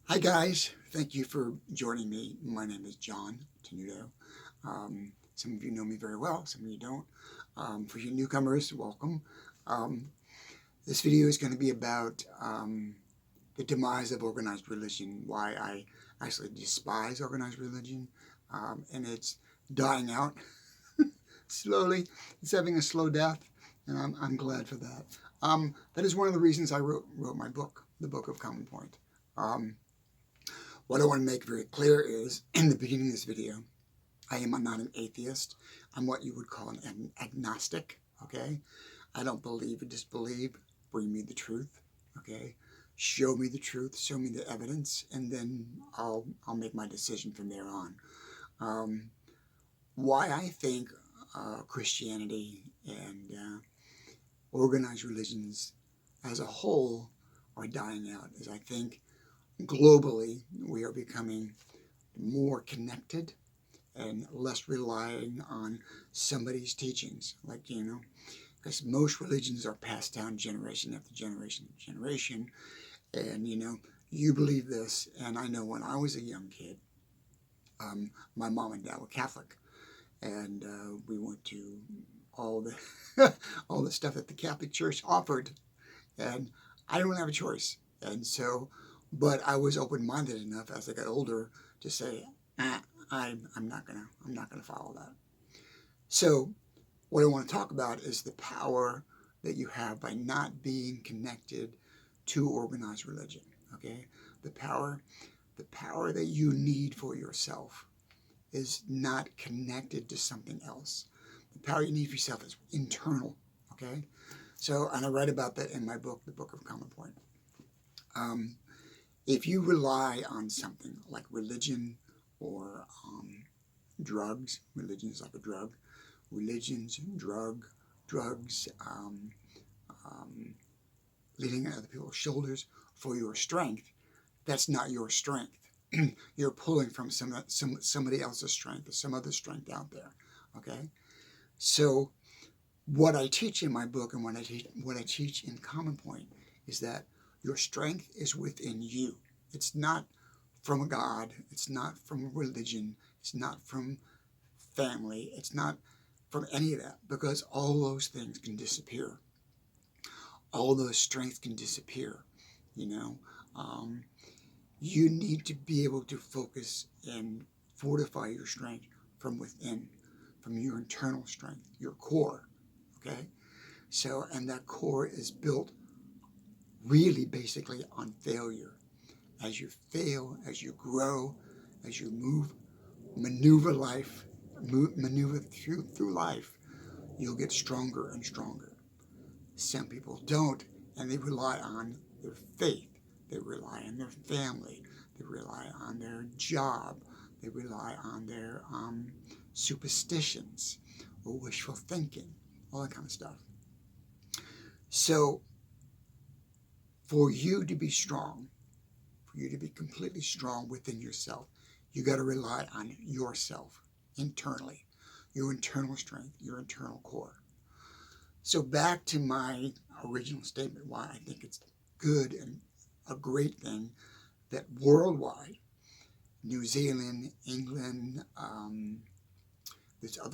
Hi guys, thank you for joining me. My name is John Tenuto. Some of you know me very well, some of you don't. For you newcomers, welcome. Um, this video is going to be about the demise of organized religion, why I actually despise organized religion, and it's dying out slowly. It's having a slow death, and I'm glad for that. That is one of the reasons I wrote my book, The Book of Common Point. What I want to make very clear is, in the beginning of this video, I am not an atheist. I'm what you would call an agnostic, okay? I don't believe or disbelieve. Bring me the truth, okay? Show me the truth, show me the evidence, and then I'll make my decision from there on. Why I think Christianity and organized religions as a whole are dying out is I think globally we are becoming more connected and less relying on somebody's teachings, because most religions are passed down generation after generation after generation, and you believe this. And I know when I was a young kid, my mom and dad were Catholic, and we went to all the all the stuff that the Catholic Church offered, and I didn't have a choice. And so, but I was open-minded enough as I got older to say, I'm not gonna follow that. So, what I want to talk about is the power that you have by not being connected to organized religion. Okay, the power that you need for yourself is not connected to something else. The power you need for yourself is internal. Okay, so, and I write about that in my book, The Book of Common Point. If you rely on something like religion or drugs, religion is like a drug, religions, drugs, leaning on other people's shoulders for your strength, that's not your strength. You're pulling from somebody else's strength or some other strength out there. Okay, so what I teach in my book and what I teach in Common Point is that your strength is within you. It's not from a God. It's not from religion. It's not from family. It's not from any of that, because all those things can disappear. All those strengths can disappear. You need to be able to focus and fortify your strength from within, from your internal strength, your core. Okay? So, and that core is built really basically on failure. As you fail, as you grow, as you maneuver through life, you'll get stronger and stronger. Some people don't, and they rely on their faith. They rely on their family. They rely on their job. They rely on their superstitions or wishful thinking, all that kind of stuff. So, for you to be strong, for you to be completely strong within yourself, you got to rely on yourself internally, your internal strength, your internal core. So back to my original statement, why I think it's good and a great thing that worldwide, New Zealand, England,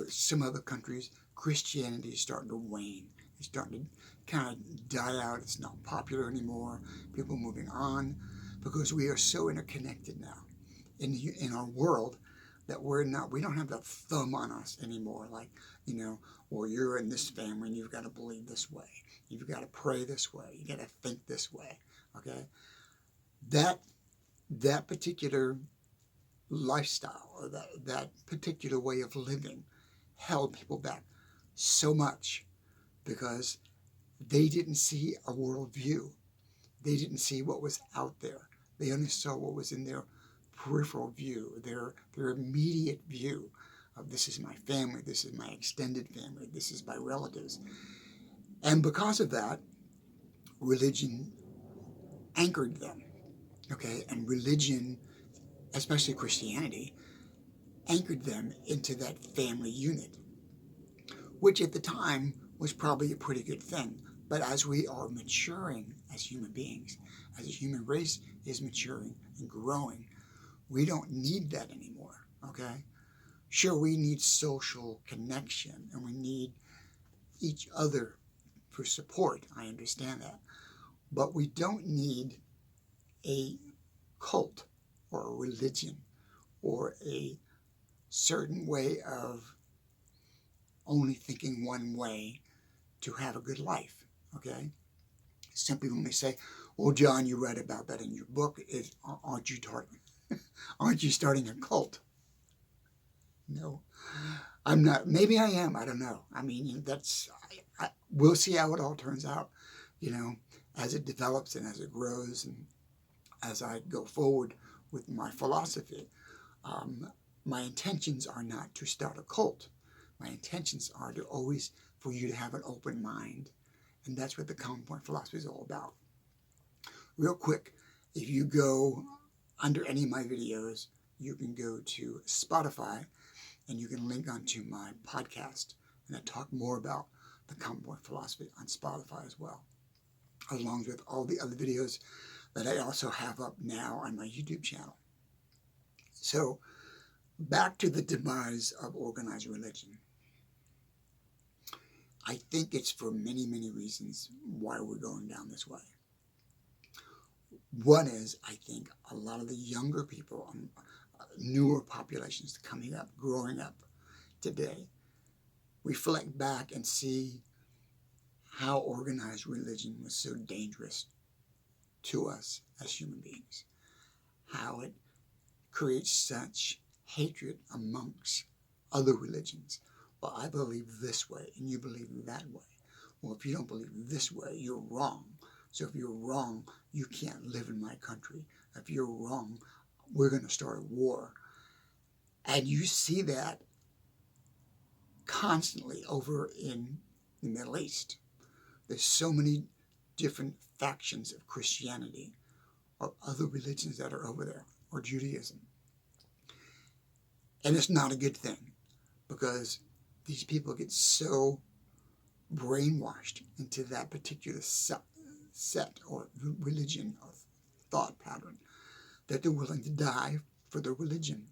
some other countries, Christianity is starting to wane. It's starting to kind of die out. It's not popular anymore. People are moving on because we are so interconnected now in our world that we don't have that thumb on us anymore. Like, well, you're in this family and you've got to believe this way. You've got to pray this way. You got to think this way. Okay, that particular lifestyle or that particular way of living held people back so much because they didn't see a worldview. They didn't see what was out there. They only saw what was in their peripheral view, their immediate view of this is my family, this is my extended family, this is my relatives. And because of that, religion anchored them. Okay, and religion, especially Christianity, anchored them into that family unit, which at the time was probably a pretty good thing. But as we are maturing as human beings, as the human race is maturing and growing, we don't need that anymore, okay? Sure, we need social connection and we need each other for support. I understand that. But we don't need a cult or a religion or a certain way of only thinking one way to have a good life, okay? Some people may say, well, John, you read about that in your book. Aren't you starting a cult? No, I'm not. Maybe I am. I don't know. I mean, we'll see how it all turns out, as it develops and as it grows and as I go forward with my philosophy. My intentions are not to start a cult. My intentions are to always for you to have an open mind. And that's what the Common Point philosophy is all about. Real quick, if you go under any of my videos, you can go to Spotify and you can link onto my podcast. And I talk more about the Common Point philosophy on Spotify as well, along with all the other videos that I also have up now on my YouTube channel. So back to the demise of organized religion. I think it's for many, many reasons why we're going down this way. One is, I think, a lot of the younger people, newer populations coming up, growing up today, reflect back and see how organized religion was so dangerous to us as human beings, how it creates such hatred amongst other religions. Well, I believe this way and you believe that way. Well, if you don't believe this way, you're wrong. So if you're wrong, you can't live in my country. If you're wrong, we're going to start a war. And you see that constantly over in the Middle East. There's so many different factions of Christianity or other religions that are over there, or Judaism. And it's not a good thing because these people get so brainwashed into that particular set or religion or thought pattern that they're willing to die for their religion.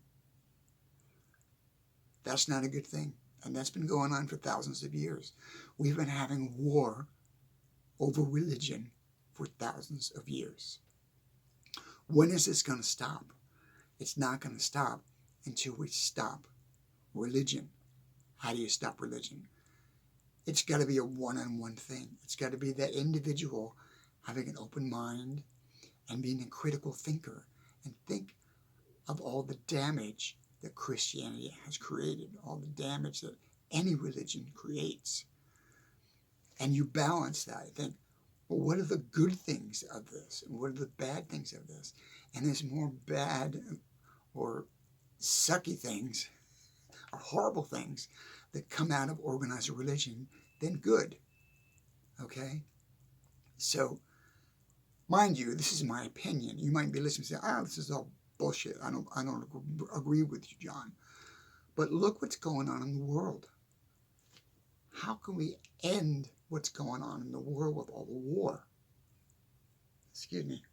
That's not a good thing. And that's been going on for thousands of years. We've been having war over religion for thousands of years. When is this going to stop? It's not going to stop until we stop religion. How do you stop religion? It's got to be a one-on-one thing. It's got to be that individual having an open mind and being a critical thinker and think of all the damage that Christianity has created, all the damage that any religion creates. And you balance that. Think, well, what are the good things of this? And what are the bad things of this? And there's more bad or sucky things or horrible things that come out of organized religion than good. Okay? So, mind you, this is my opinion. You might be listening and say, this is all bullshit. I don't agree with you, John. But look what's going on in the world. How can we end what's going on in the world with all the war? Excuse me.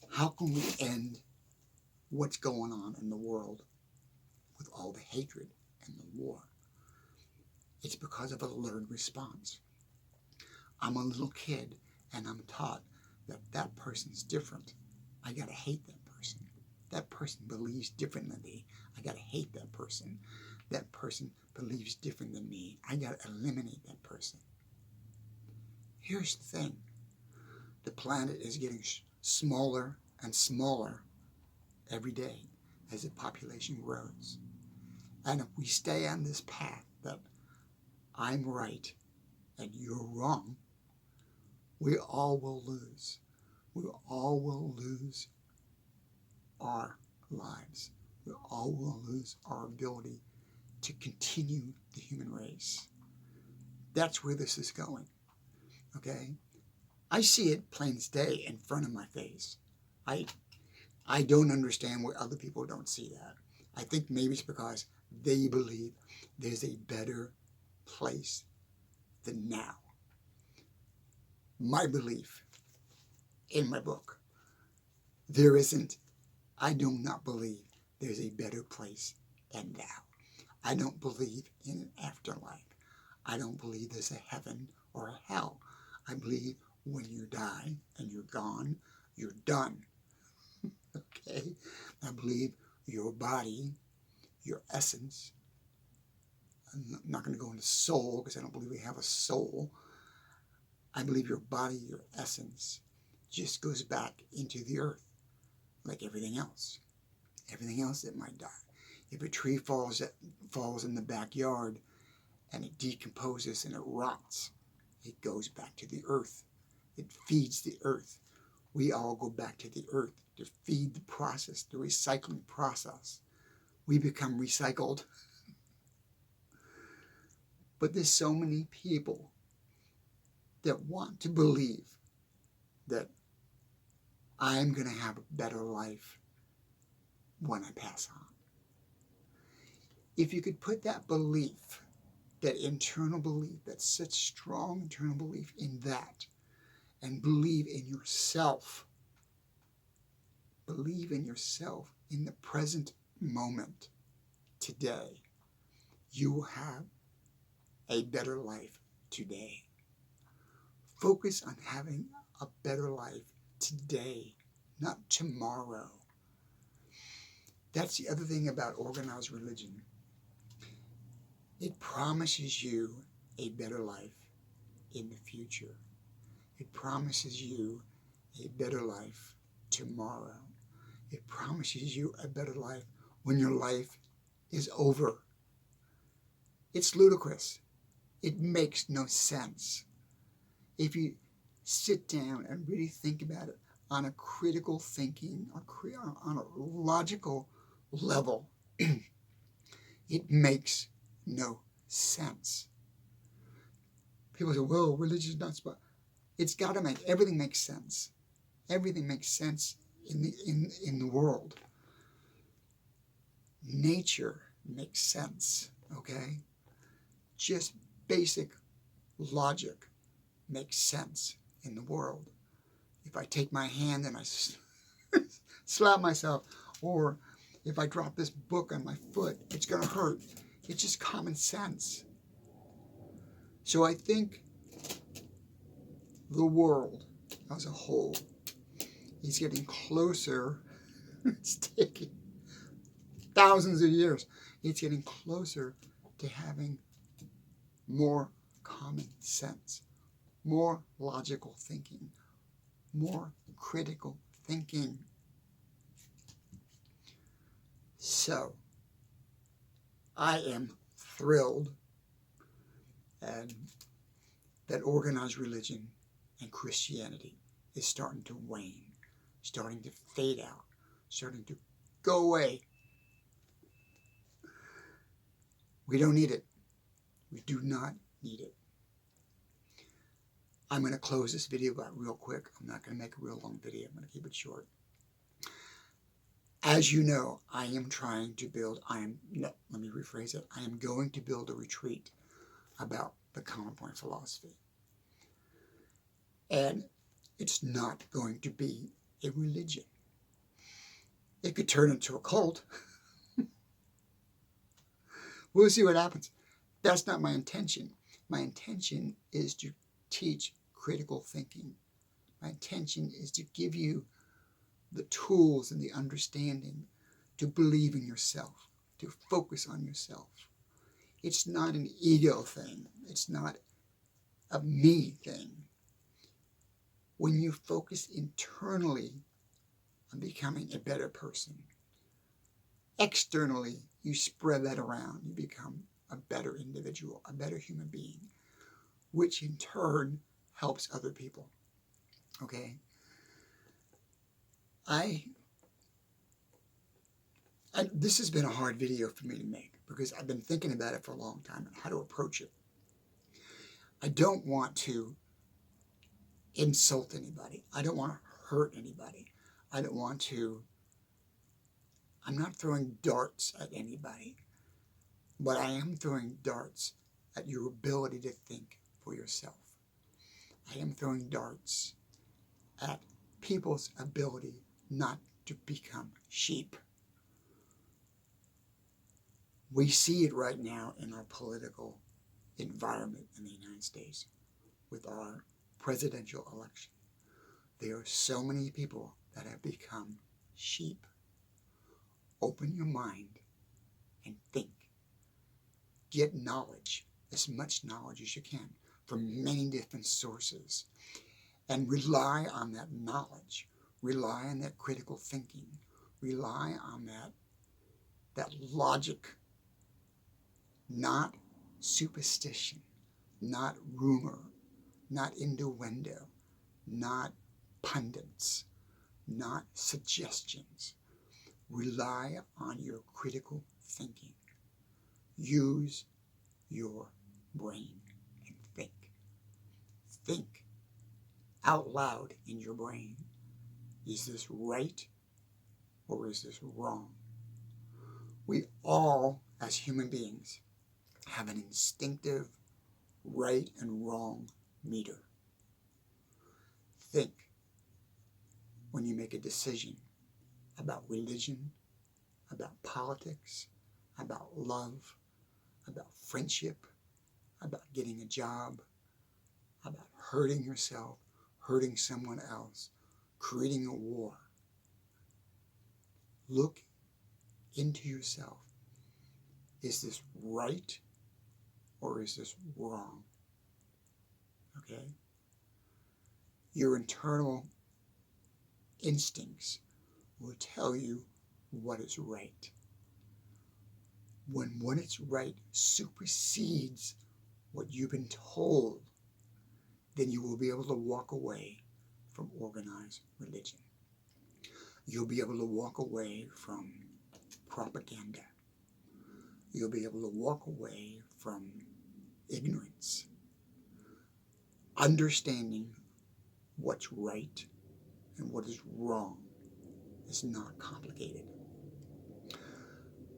How can we end what's going on in the world with all the hatred and the war? It's because of a learned response. I'm a little kid and I'm taught that that person's different. I gotta hate that person. That person believes different than me. I gotta hate that person. That person believes different than me. I gotta eliminate that person. Here's the thing. The planet is getting smaller and smaller every day as the population grows. And if we stay on this path that I'm right and you're wrong, we all will lose. We all will lose our lives. We all will lose our ability to continue the human race. That's where this is going. Okay? I see it plain as day in front of my face. I don't understand why other people don't see that. I think maybe it's because They believe there's a better place than now. My belief in my book, I do not believe there's a better place than now. I don't believe in an afterlife. I don't believe there's a heaven or a hell. I believe when you die and you're gone, you're done. Okay? I believe your body, your essence, I'm not going to go into soul because I don't believe we have a soul. I believe your body, your essence, just goes back into the earth like everything else. Everything else that might die. If a tree falls in the backyard and it decomposes and it rots, it goes back to the earth. It feeds the earth. We all go back to the earth to feed the process, the recycling process. We become recycled. But there's so many people that want to believe that I'm going to have a better life when I pass on. If you could put that belief, that internal belief, that such strong internal belief in that, and believe in yourself in the present moment today, you will have a better life today. Focus on having a better life today, not tomorrow. That's the other thing about organized religion. It promises you a better life in the future. It promises you a better life tomorrow. It promises you a better life when your life is over. It's ludicrous. It makes no sense. If you sit down and really think about it on a critical thinking, on a logical level, it makes no sense. People say, well, religion is not spot. It's got to make, everything makes sense. Everything makes sense in the world. Nature makes sense, okay? Just basic logic makes sense in the world. If I take my hand and I slap myself, or if I drop this book on my foot, it's going to hurt. It's just common sense. So I think the world as a whole is getting closer. It's taking thousands of years. It's getting closer to having more common sense, more logical thinking, more critical thinking. So, I am thrilled and that organized religion and Christianity is starting to wane, starting to fade out, starting to go away. We don't need it. We do not need it. I'm going to close this video out real quick. I'm not going to make a real long video. I'm going to keep it short. As you know, I am trying to build, I am going to build a retreat about the Common Point philosophy. And it's not going to be a religion. It could turn into a cult. We'll see what happens. That's not my intention. My intention is to teach critical thinking. My intention is to give you the tools and the understanding to believe in yourself, to focus on yourself. It's not an ego thing. It's not a me thing. When you focus internally on becoming a better person, externally you spread that around. You become a better individual, a better human being, which in turn helps other people. Okay? This has been a hard video for me to make because I've been thinking about it for a long time and how to approach it. I don't want to insult anybody. I don't want to hurt anybody. I'm not throwing darts at anybody. but I am throwing darts at your ability to think for yourself. I am throwing darts at people's ability not to become sheep. We see it right now in our political environment in the United States with our presidential election. There are so many people that have become sheep. Open your mind and think. Get knowledge, as much knowledge as you can, from many different sources. And rely on that knowledge. Rely on that critical thinking. Rely on that logic. Not superstition. Not rumor. Not innuendo. Not pundits. Not suggestions. Rely on your critical thinking. Use your brain and think. Think out loud in your brain. Is this right or is this wrong? We all, as human beings, have an instinctive right and wrong meter. Think when you make a decision about religion, about politics, about love, about friendship, about getting a job, about hurting yourself, hurting someone else, creating a war. Look into yourself. Is this right or is this wrong? Okay? Your internal instincts will tell you what is right. When what is right supersedes what you've been told, then you will be able to walk away from organized religion. You'll be able to walk away from propaganda. You'll be able to walk away from ignorance. Understanding what's right and what is wrong is not complicated.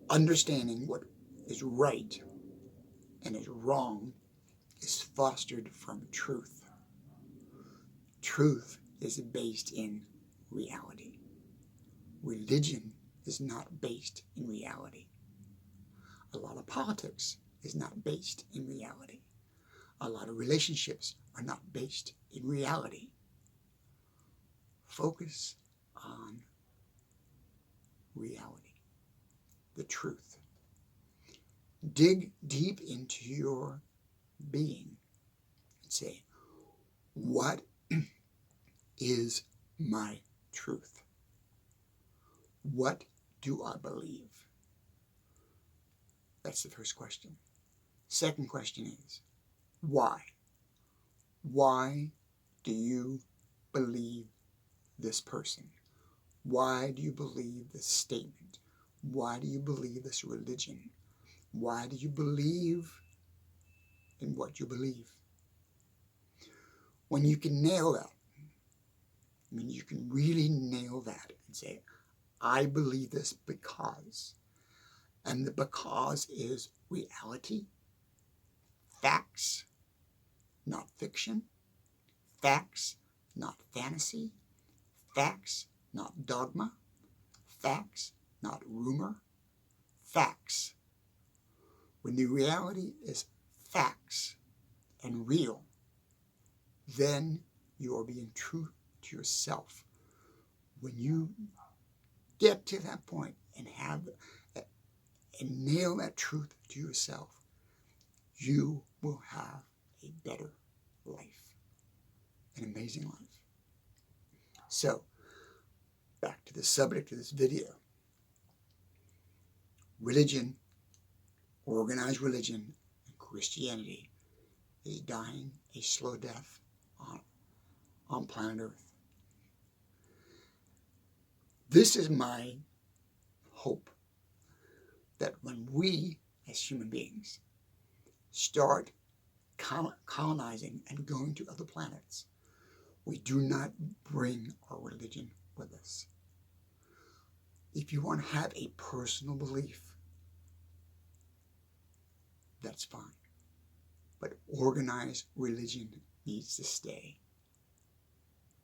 Understanding what is right and is wrong is fostered from truth. Truth is based in reality. Religion is not based in reality. A lot of politics is not based in reality. A lot of relationships are not based in reality. Focus on reality, the truth. Dig deep into your being and say, what is my truth? What do I believe? That's the first question. Second question is, why? Why do you believe this person? Why do you believe this statement? Why do you believe this religion? Why do you believe in what you believe? When you can nail that, when you can really nail that and say, I believe this because, and the because is reality, facts, not fiction, facts, not fantasy, facts, not dogma, facts, not rumor, facts. When the reality is facts and real, then you are being true to yourself. When you get to that point and nail that truth to yourself, you will have a better life, an amazing life. So, back to the subject of this video. Religion, organized religion, and Christianity is dying a slow death on planet Earth. This is my hope, that when we, as human beings, start colonizing and going to other planets, we do not bring our religion with us. If you want to have a personal belief, that's fine. But organized religion needs to stay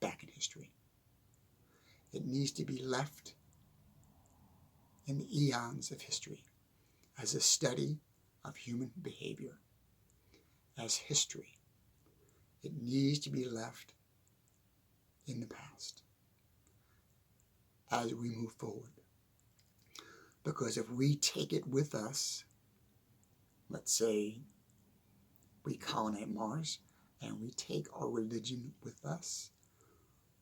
back in history. It needs to be left in the eons of history as a study of human behavior, as history. It needs to be left in the past as we move forward. Because if we take it with us, let's say we colonize Mars and we take our religion with us,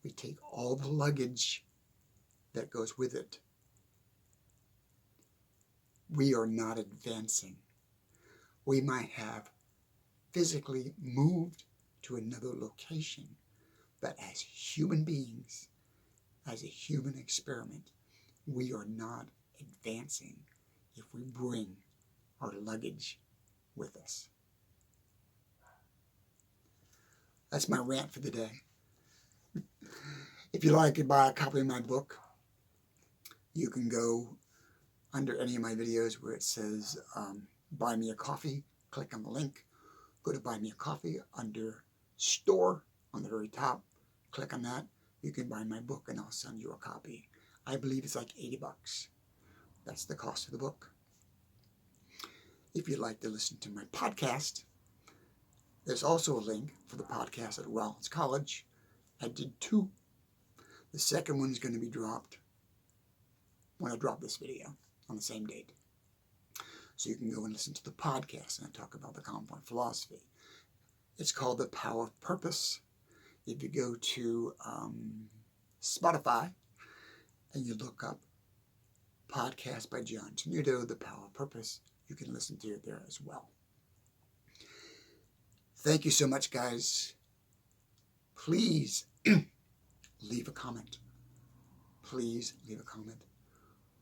we take all the luggage that goes with it, we are not advancing. We might have physically moved to another location, but as human beings, as a human experiment, we are not advancing if we bring our luggage with us. That's my rant for the day. If you like to buy a copy of my book, you can go under any of my videos where it says buy me a coffee, click on the link, go to buy me a coffee under store on the very top, click on that. You can buy my book and I'll send you a copy. I believe it's like $80. That's the cost of the book. If you'd like to listen to my podcast, there's also a link for the podcast at Rollins College. I did 2. The second one's going to be dropped when I drop this video on the same date. So you can go and listen to the podcast and I talk about the common point philosophy. It's called The Power of Purpose. If you go to Spotify and you look up podcast by John Tenuto, The Power of Purpose, you can listen to it there as well. Thank you so much, guys. Please leave a comment. Please leave a comment.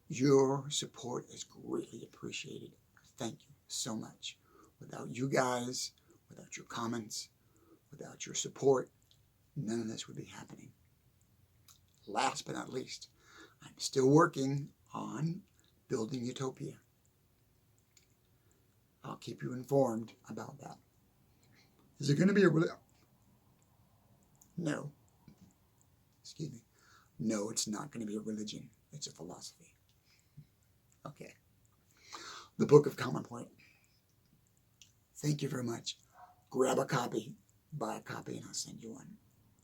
Your support is greatly appreciated. Thank you so much. Without you guys, without your comments, without your support, none of this would be happening. Last but not least, I'm still working on building utopia. I'll keep you informed about that. Is it going to be a No. Excuse me. No, it's not going to be a religion. It's a philosophy. Okay. The Book of Common Point. Thank you very much. Grab a copy, buy a copy, and I'll send you one.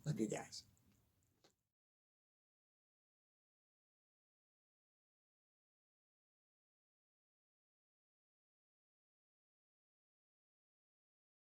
Love you guys.